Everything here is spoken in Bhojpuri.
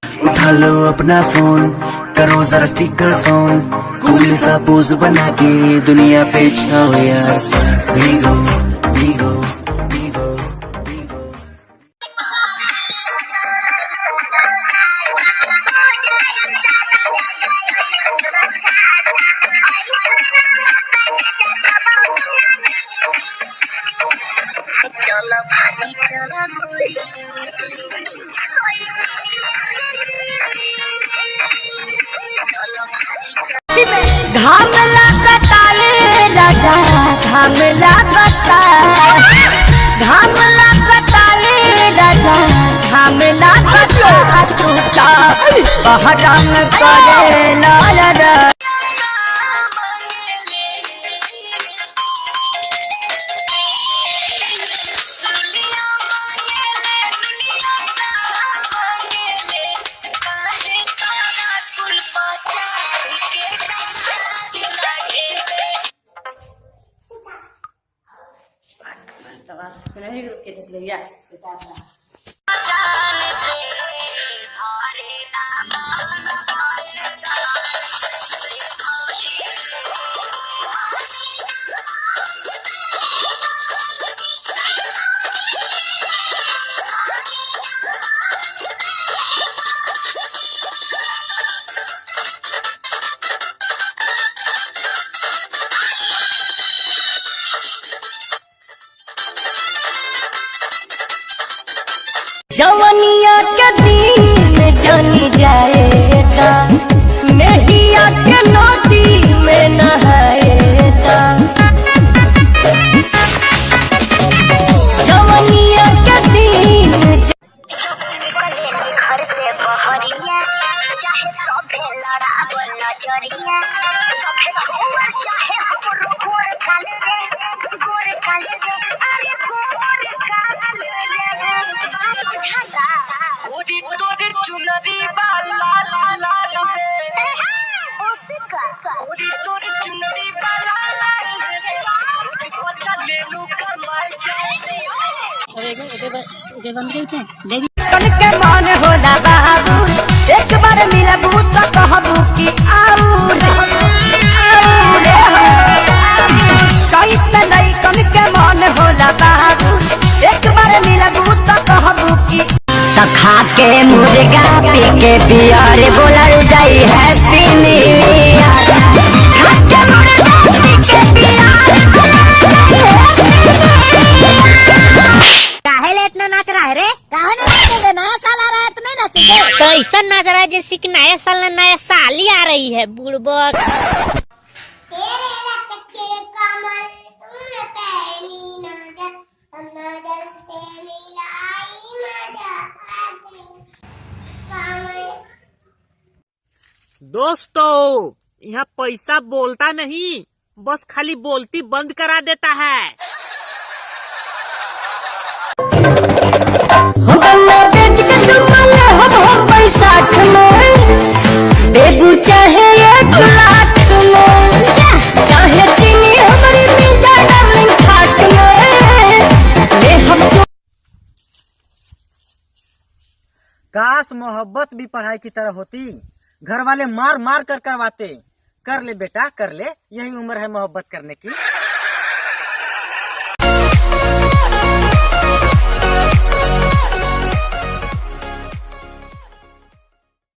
उठा लो अपना फोन, करो जरा स्टिकर फोन, कूल सा पोज बना के दुनिया पे छाओ यार। भीगो भीगो भीगो भीगो। चलो भाई चलो घाम लागता रे राजा, घाम लागता, घाम लागता रे राजा, घाम लागता, तू का बहरंग करे लाला। नहीं रुक के चल गया जवनिया के दिन जानी जाएगा, नहिया के नदी में नहाएगा। जवनिया के दिन घर से बहरिया, चाहे सभे लड़ावल नजरिया, सभे छोड़ चाहे हमरो गोर काले रे, गोर काले रे, अरे गोर काले रे। बुझाता ओरी तोरी चुनरी बाला लाल लाल रे, उसका ओरी तोरी चुनरी बाला लाल रे, ओरी पता ले लू कमाई जाए। कन के मन होला बाबू, एक बार मिलबू तो कहबू कि आऊ रे, आऊ रे। कई नहीं कन के मन होला बाबू, एक बार मिलबू तो कहबू कि खा के मुर्गा पी के पियर बोलल जाई हैप्पी न्यू ईयर। खा के मुर्गा पी के पियर काहे ले इतना नाच रहा है रे? काहे नहीं नाचेंगे? नया साल आ रहा है तो नहीं नाचेंगे? तो ऐसा नाच रहा है जैसे कि नया साल नया साली आ रही है। बुड़बक दोस्तों, यहाँ पैसा बोलता नहीं, बस खाली बोलती बंद करा देता है। बैसाख में देबू चाहे 1 लाख में, चाहे चीनी हमारी मिल जाए डार्लिंग खाक में ले हम। काश मोहब्बत भी पढ़ाई की तरह होती, घर वाले मार मार कर करवाते। कर ले बेटा कर ले, यही उम्र है मोहब्बत करने की।